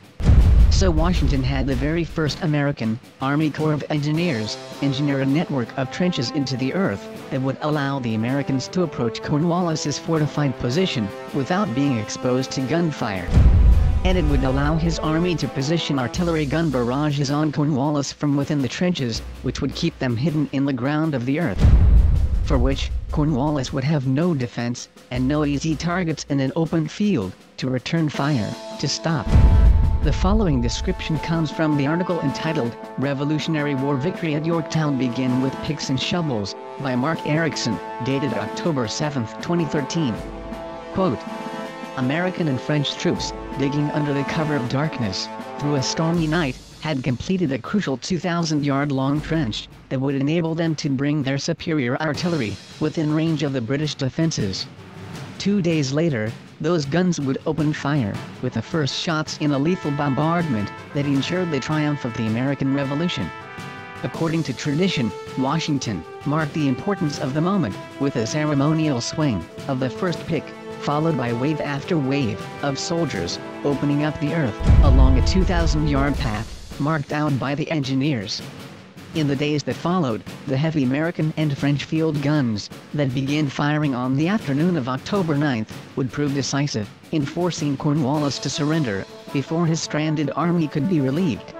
[SPEAKER 2] So Washington had the very first American Army Corps of Engineers engineer a network of trenches into the earth that would allow the Americans to approach Cornwallis's fortified position without being exposed to gunfire. And it would allow his army to position artillery gun barrages on Cornwallis from within the trenches, which would keep them hidden in the ground of the earth. For which, Cornwallis would have no defense, and no easy targets in an open field to return fire to stop. The following description comes from the article entitled, Revolutionary War Victory at Yorktown Begin with Picks and Shovels, by Mark Erickson, dated October 7, 2013. Quote, American and French troops, digging under the cover of darkness, through a stormy night, had completed a crucial 2,000-yard-long trench that would enable them to bring their superior artillery within range of the British defenses. 2 days later, those guns would open fire, with the first shots in a lethal bombardment that ensured the triumph of the American Revolution. According to tradition, Washington marked the importance of the moment with a ceremonial swing of the first pick, followed by wave after wave of soldiers opening up the earth along a 2,000-yard path marked out by the engineers. In the days that followed, the heavy American and French field guns that began firing on the afternoon of October 9th would prove decisive in forcing Cornwallis to surrender before his stranded army could be relieved.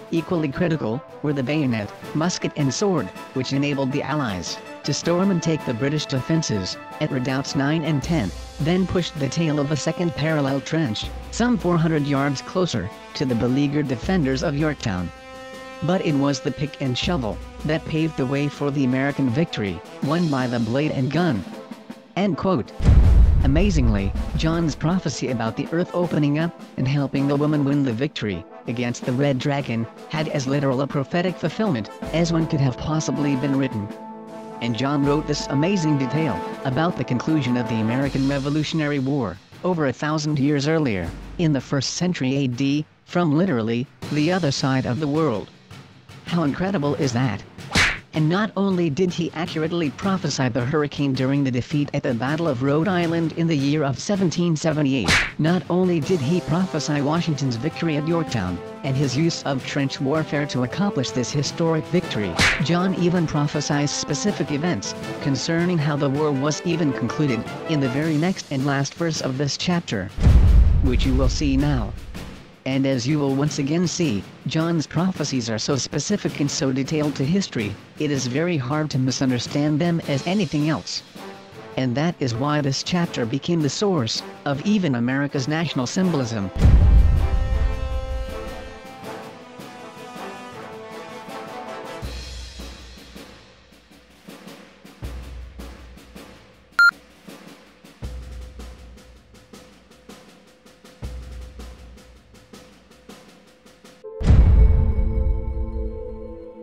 [SPEAKER 2] Equally critical were the bayonet, musket and sword, which enabled the Allies to storm and take the British defenses at redoubts 9 and 10, then pushed the tail of a second parallel trench, some 400 yards closer to the beleaguered defenders of Yorktown. But it was the pick and shovel that paved the way for the American victory, won by the blade and gun. End quote. Amazingly, John's prophecy about the earth opening up and helping the woman win the victory against the red dragon had as literal a prophetic fulfillment as one could have possibly been written. and John wrote this amazing detail about the conclusion of the American Revolutionary War, over 1,000 years earlier, in the 1st century AD, from literally, the other side of the world. How incredible is that? And not only did he accurately prophesy the hurricane during the defeat at the Battle of Rhode Island in the year of 1778, not only did he prophesy Washington's victory at Yorktown, and his use of trench warfare to accomplish this historic victory, John even prophesies specific events concerning how the war was even concluded, in the very next and last verse of this chapter, which you will see now. And as you will once again see, John's prophecies are so specific and so detailed to history, it is very hard to misunderstand them as anything else. And that is why this chapter became the source of even America's national symbolism.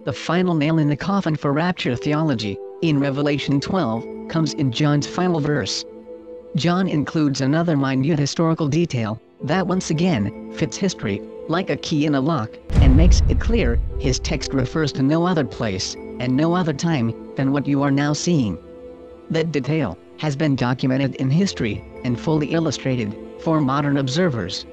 [SPEAKER 2] The final nail in the coffin for rapture theology, in Revelation 12, comes in John's final verse. John includes another minute historical detail, that once again, fits history, like a key in a lock, and makes it clear, his text refers to no other place, and no other time, than what you are now seeing. That detail has been documented in history, and fully illustrated, for modern observers.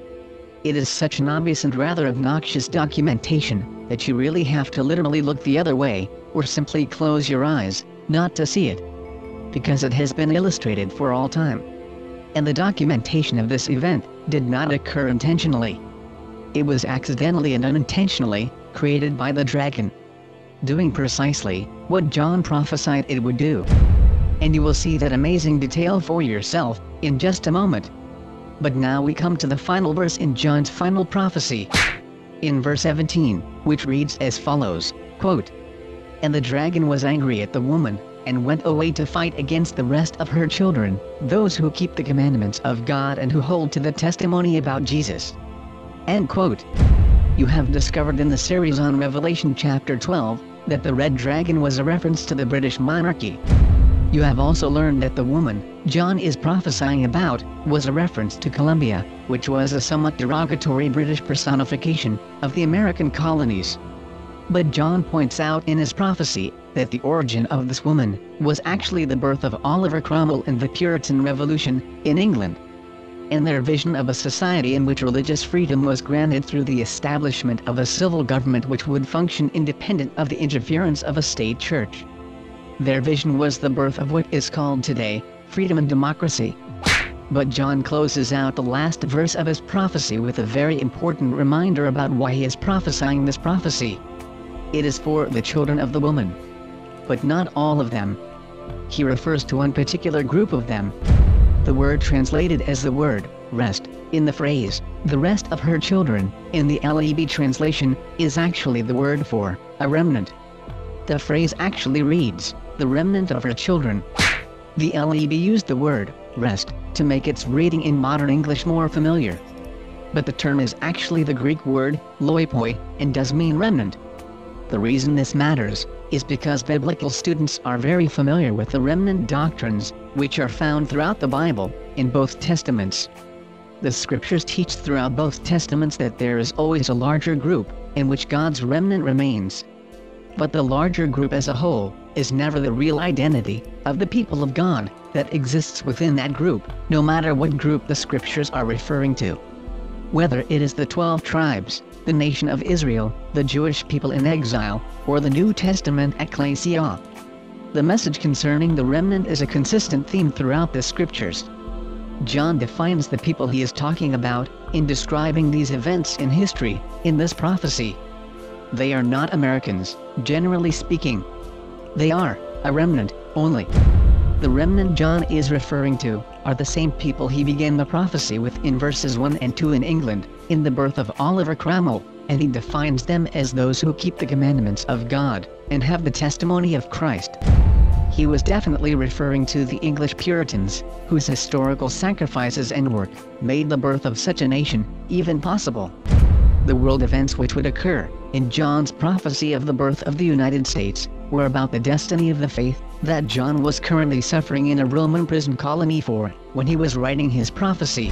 [SPEAKER 2] It is such an obvious and rather obnoxious documentation, that you really have to literally look the other way, or simply close your eyes, not to see it. Because it has been illustrated for all time. And the documentation of this event did not occur intentionally. It was accidentally and unintentionally created by the dragon, doing precisely what John prophesied it would do. And you will see that amazing detail for yourself in just a moment. But now we come to the final verse in John's final prophecy. In verse 17, which reads as follows, quote, "And the dragon was angry at the woman, and went away to fight against the rest of her children, those who keep the commandments of God and who hold to the testimony about Jesus." End quote. You have discovered in the series on Revelation chapter 12, that the red dragon was a reference to the British monarchy. You have also learned that the woman John is prophesying about was a reference to Columbia, which was a somewhat derogatory British personification of the American colonies. But John points out in his prophecy that the origin of this woman was actually the birth of Oliver Cromwell and the Puritan Revolution in England, and their vision of a society in which religious freedom was granted through the establishment of a civil government which would function independent of the interference of a state church. Their vision was the birth of what is called today freedom and democracy. But John closes out the last verse of his prophecy with a very important reminder about why he is prophesying this prophecy. It is for the children of the woman. But not all of them. He refers to one particular group of them. The word translated as the word rest in the phrase the rest of her children in the LEB translation is actually the word for a remnant. The phrase actually reads the remnant of her children. The LEB used the word rest to make its reading in modern English more familiar. But the term is actually the Greek word loipoi and does mean remnant. The reason this matters is because biblical students are very familiar with the remnant doctrines, which are found throughout the Bible, in both testaments. The scriptures teach throughout both testaments that there is always a larger group, in which God's remnant remains. But the larger group as a whole, is never the real identity, of the people of God, that exists within that group, no matter what group the scriptures are referring to. Whether it is the 12 tribes, the nation of Israel, the Jewish people in exile, or the New Testament ecclesia. The message concerning the remnant is a consistent theme throughout the scriptures. John defines the people he is talking about, in describing these events in history, in this prophecy. They are not Americans, generally speaking. They are a remnant, only. The remnant John is referring to, are the same people he began the prophecy with in verses 1 and 2 in England, in the birth of Oliver Cromwell, and he defines them as those who keep the commandments of God, and have the testimony of Christ. He was definitely referring to the English Puritans, whose historical sacrifices and work, made the birth of such a nation, even possible. The world events which would occur, in John's prophecy of the birth of the United States, were about the destiny of the faith, that John was currently suffering in a Roman prison colony for when he was writing his prophecy.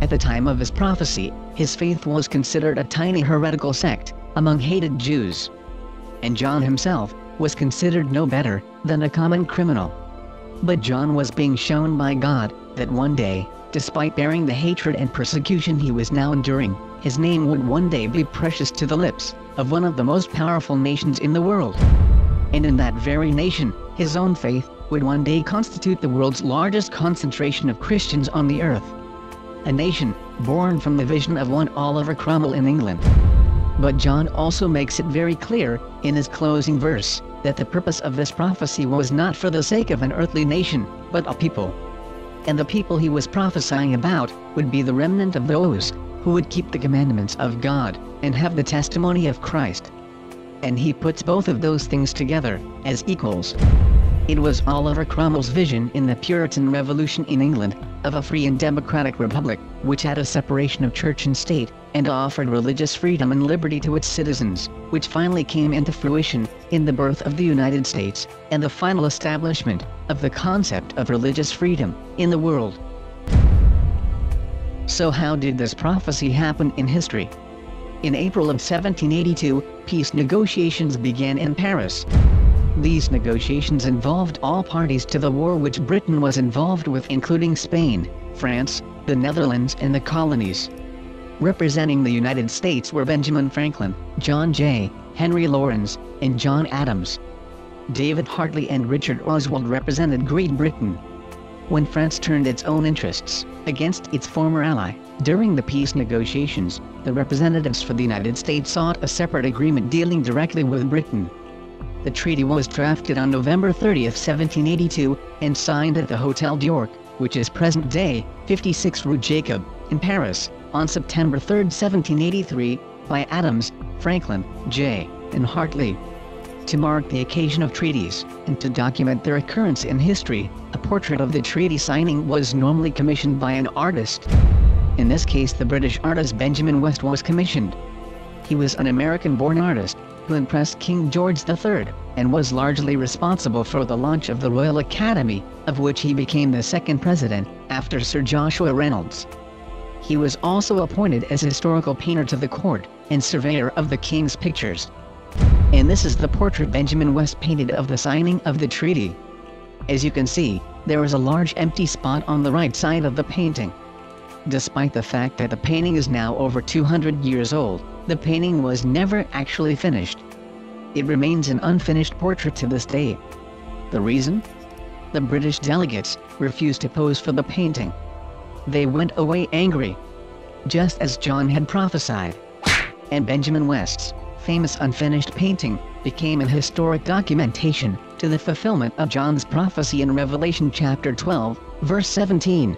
[SPEAKER 2] At the time of his prophecy, his faith was considered a tiny heretical sect among hated Jews. And John himself was considered no better than a common criminal. But John was being shown by God that one day, despite bearing the hatred and persecution he was now enduring, his name would one day be precious to the lips of one of the most powerful nations in the world. And in that very nation, his own faith would one day constitute the world's largest concentration of Christians on the earth. A nation born from the vision of one Oliver Cromwell in England. But John also makes it very clear, in his closing verse, that the purpose of this prophecy was not for the sake of an earthly nation, but a people. And the people he was prophesying about would be the remnant of those who would keep the commandments of God and have the testimony of Christ. And he puts both of those things together as equals. It was Oliver Cromwell's vision in the Puritan Revolution in England of a free and democratic republic, which had a separation of church and state, and offered religious freedom and liberty to its citizens, which finally came into fruition in the birth of the United States, and the final establishment of the concept of religious freedom in the world. So how did this prophecy happen in history? In April of 1782, peace negotiations began in Paris. These negotiations involved all parties to the war which Britain was involved with, including Spain, France, the Netherlands and the colonies. Representing the United States were Benjamin Franklin, John Jay, Henry Lawrence, and John Adams. David Hartley and Richard Oswald represented Great Britain. When France turned its own interests against its former ally, during the peace negotiations, the representatives for the United States sought a separate agreement dealing directly with Britain. The treaty was drafted on November 30, 1782, and signed at the Hotel d'York, which is present-day 56 Rue Jacob, in Paris, on September 3, 1783, by Adams, Franklin, Jay, and Hartley. To mark the occasion of treaties, and to document their occurrence in history, a portrait of the treaty signing was normally commissioned by an artist. In this case, the British artist Benjamin West was commissioned. He was an American-born artist who impressed King George III, and was largely responsible for the launch of the Royal Academy, of which he became the second president, after Sir Joshua Reynolds. He was also appointed as historical painter to the court, and surveyor of the king's pictures. And this is the portrait Benjamin West painted of the signing of the treaty. As you can see, there is a large empty spot on the right side of the painting. Despite the fact that the painting is now over 200 years old, the painting was never actually finished. It remains an unfinished portrait to this day. The reason? The British delegates refused to pose for the painting. They went away angry, just as John had prophesied. And Benjamin West's famous unfinished painting became an historic documentation to the fulfillment of John's prophecy in Revelation chapter 12, verse 17.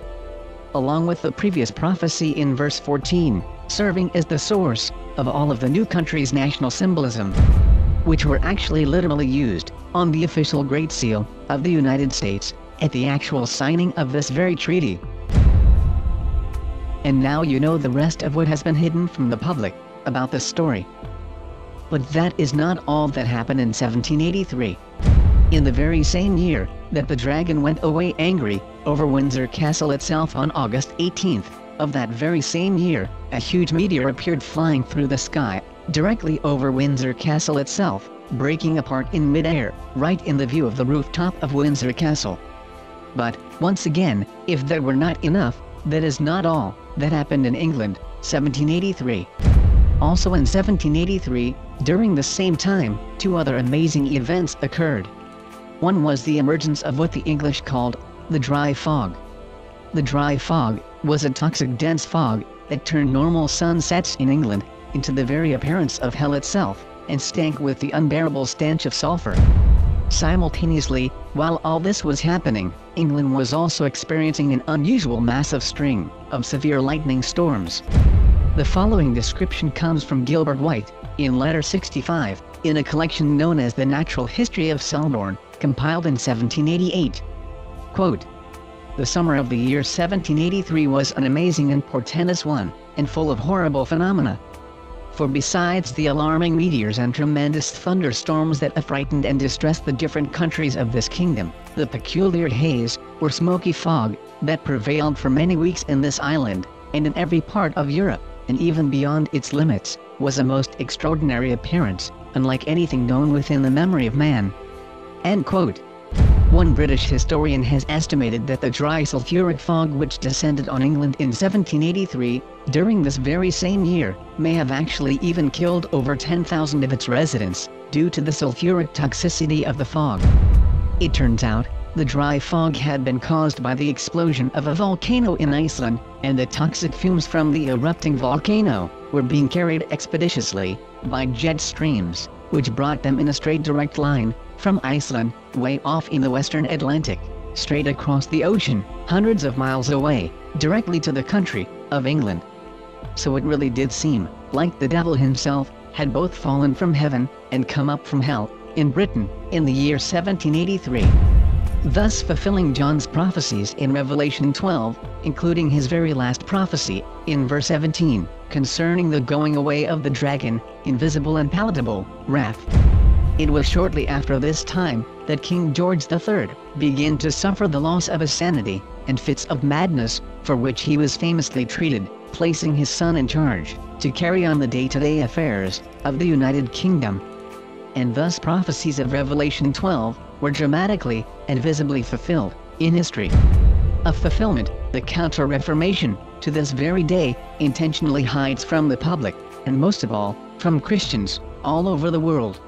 [SPEAKER 2] Along with the previous prophecy in verse 14, serving as the source of all of the new country's national symbolism, which were actually literally used on the official Great Seal of the United States at the actual signing of this very treaty. And now you know the rest of what has been hidden from the public about this story. But that is not all that happened in 1783. In the very same year that the dragon went away angry over Windsor Castle itself, on August 18th of that very same year, a huge meteor appeared flying through the sky, directly over Windsor Castle itself, breaking apart in mid-air, right in the view of the rooftop of Windsor Castle. But, once again, if that were not enough, that is not all that happened in England, 1783. Also in 1783, during the same time, two other amazing events occurred. One was the emergence of what the English called the dry fog. The dry fog was a toxic dense fog that turned normal sunsets in England into the very appearance of hell itself, and stank with the unbearable stench of sulfur. Simultaneously, while all this was happening, England was also experiencing an unusual massive string of severe lightning storms. The following description comes from Gilbert White, in Letter 65, in a collection known as The Natural History of Selborne, compiled in 1788. Quote, "The summer of the year 1783 was an amazing and portentous one, and full of horrible phenomena. For besides the alarming meteors and tremendous thunderstorms that affrighted and distressed the different countries of this kingdom, the peculiar haze, or smoky fog, that prevailed for many weeks in this island, and in every part of Europe, and even beyond its limits, was a most extraordinary appearance, unlike anything known within the memory of man." End quote. One British historian has estimated that the dry sulfuric fog which descended on England in 1783, during this very same year, may have actually even killed over 10,000 of its residents, due to the sulfuric toxicity of the fog. It turns out, the dry fog had been caused by the explosion of a volcano in Iceland, and the toxic fumes from the erupting volcano were being carried expeditiously by jet streams, which brought them in a straight direct line from Iceland, way off in the western Atlantic, straight across the ocean, hundreds of miles away, directly to the country of England. So it really did seem like the devil himself had both fallen from heaven and come up from hell in Britain in the year 1783. Thus fulfilling John's prophecies in Revelation 12, including his very last prophecy, in verse 17, concerning the going away of the dragon, invisible and palatable, wrath. It was shortly after this time that King George III began to suffer the loss of his sanity and fits of madness, for which he was famously treated, placing his son in charge to carry on the day-to-day affairs of the United Kingdom. And thus prophecies of Revelation 12 were dramatically and visibly fulfilled in history. A fulfillment the Counter Reformation, to this very day, intentionally hides from the public, and most of all, from Christians all over the world.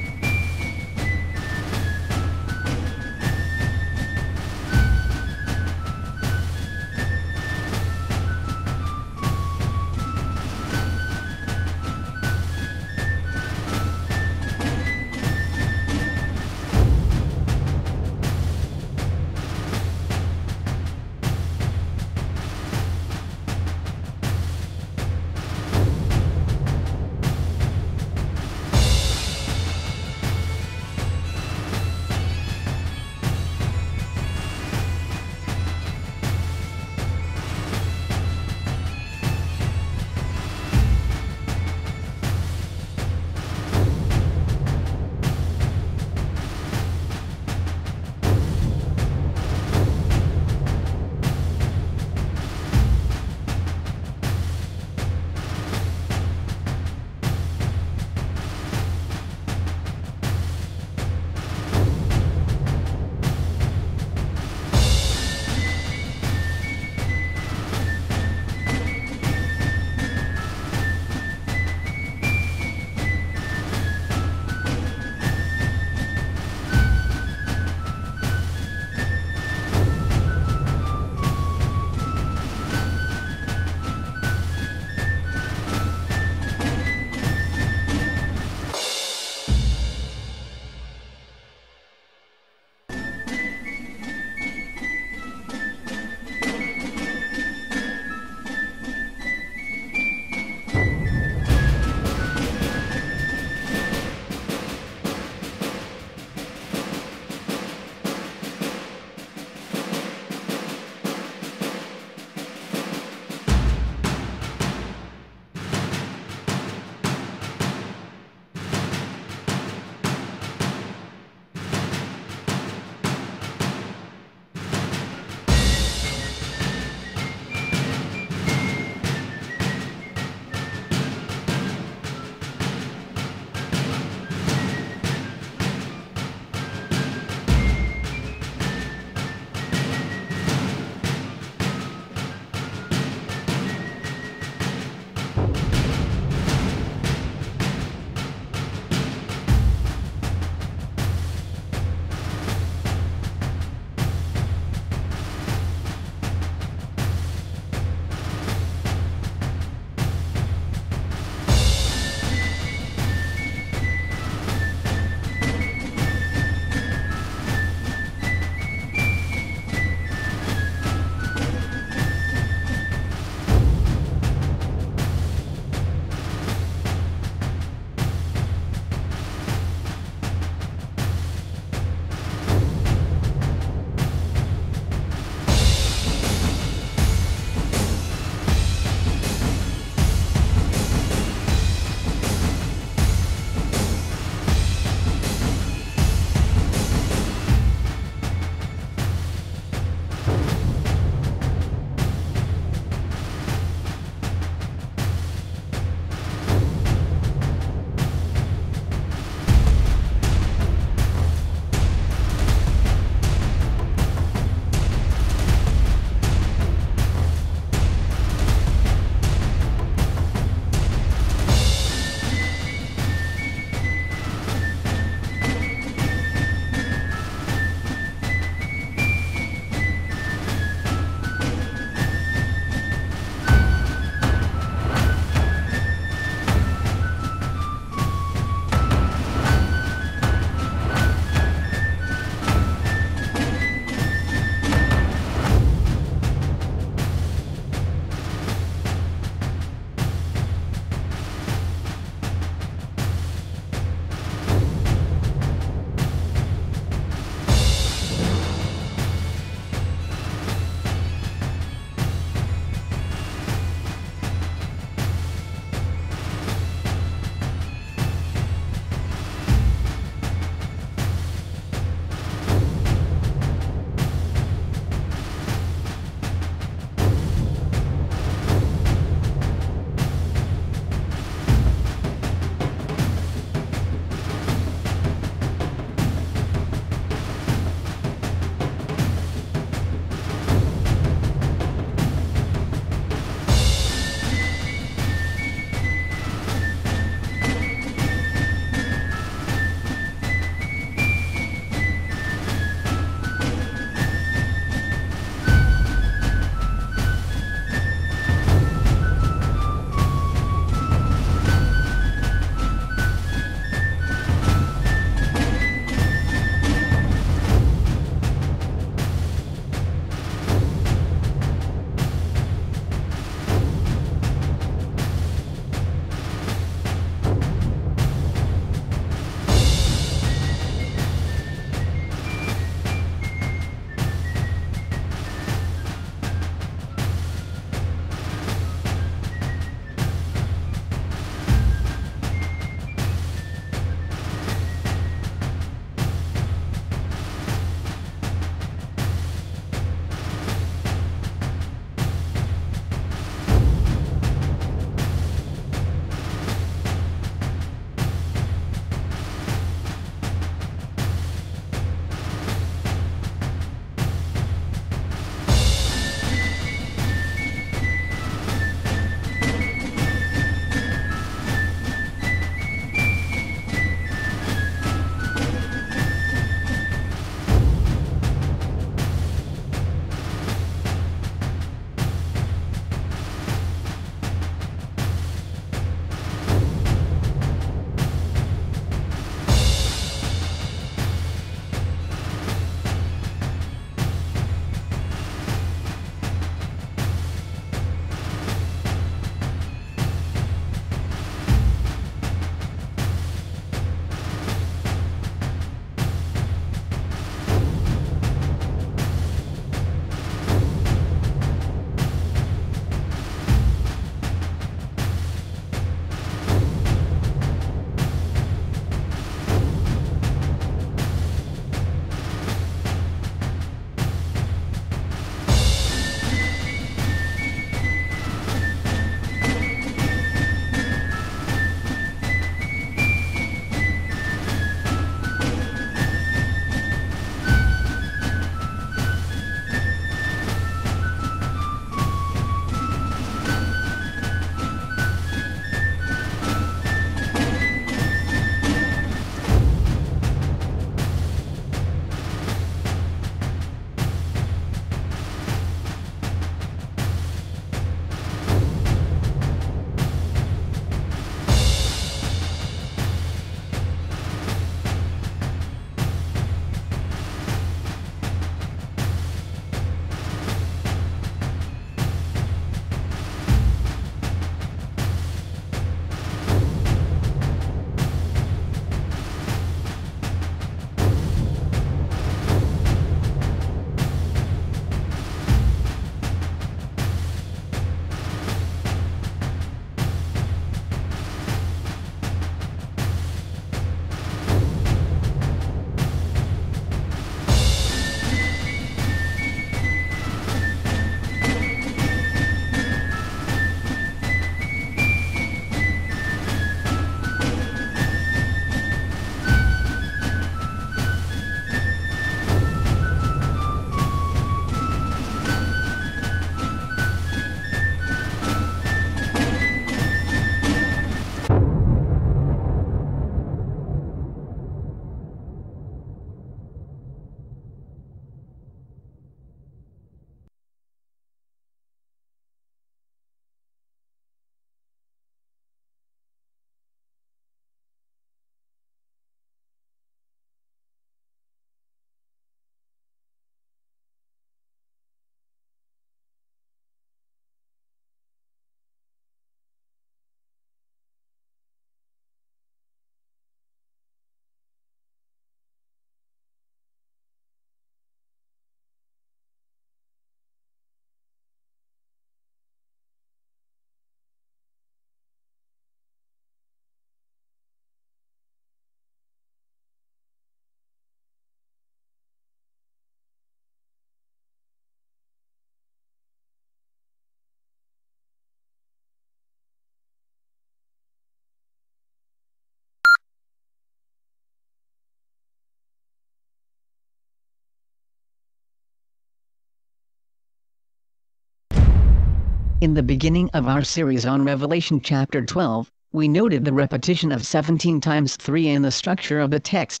[SPEAKER 2] In the beginning of our series on Revelation chapter 12, we noted the repetition of 17 times 3 in the structure of the text,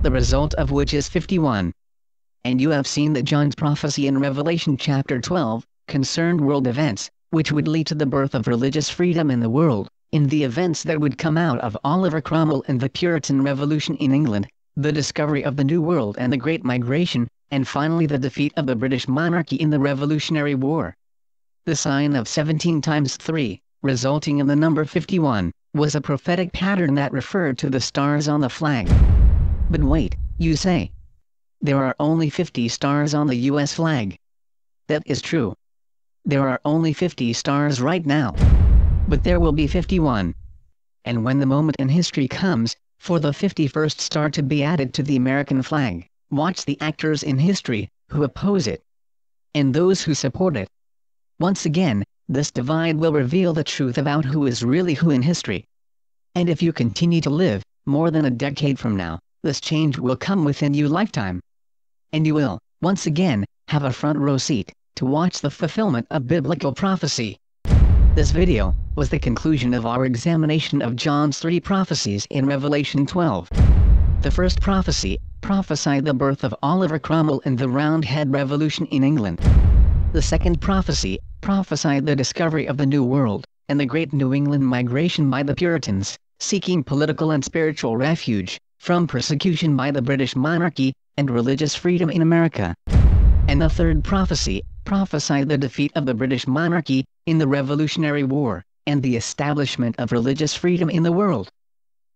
[SPEAKER 2] the result of which is 51. And you have seen that John's prophecy in Revelation chapter 12 concerned world events, which would lead to the birth of religious freedom in the world, in the events that would come out of Oliver Cromwell and the Puritan Revolution in England, the discovery of the New World and the Great Migration, and finally the defeat of the British monarchy in the Revolutionary War. The sign of 17 times 3, resulting in the number 51, was a prophetic pattern that referred to the stars on the flag. But wait, you say. There are only 50 stars on the US flag. That is true. There are only 50 stars right now. But there will be 51. And when the moment in history comes, for the 51st star to be added to the American flag, watch the actors in history, who oppose it, and those who support it. Once again, this divide will reveal the truth about who is really who in history. And if you continue to live, more than a decade from now, this change will come within your lifetime. And you will, once again, have a front row seat, to watch the fulfillment of biblical prophecy. This video was the conclusion of our examination of John's 3 prophecies in Revelation 12. The first prophecy prophesied the birth of Oliver Cromwell and the Roundhead Revolution in England. The second prophecy prophesied the discovery of the New World, and the Great New England Migration by the Puritans, seeking political and spiritual refuge from persecution by the British monarchy, and religious freedom in America. And the third prophecy prophesied the defeat of the British monarchy in the Revolutionary War, and the establishment of religious freedom in the world.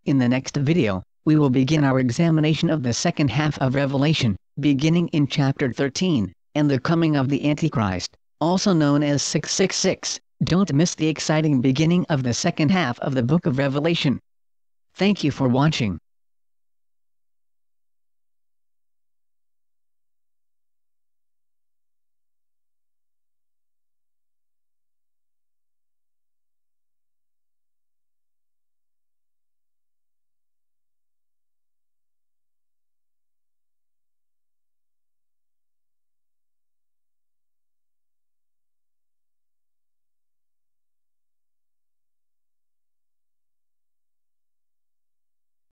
[SPEAKER 2] In the next video, we will begin our examination of the second half of Revelation, beginning in chapter 13, and the coming of the Antichrist, also known as 666. Don't miss the exciting beginning of the second half of the book of Revelation. Thank you for watching.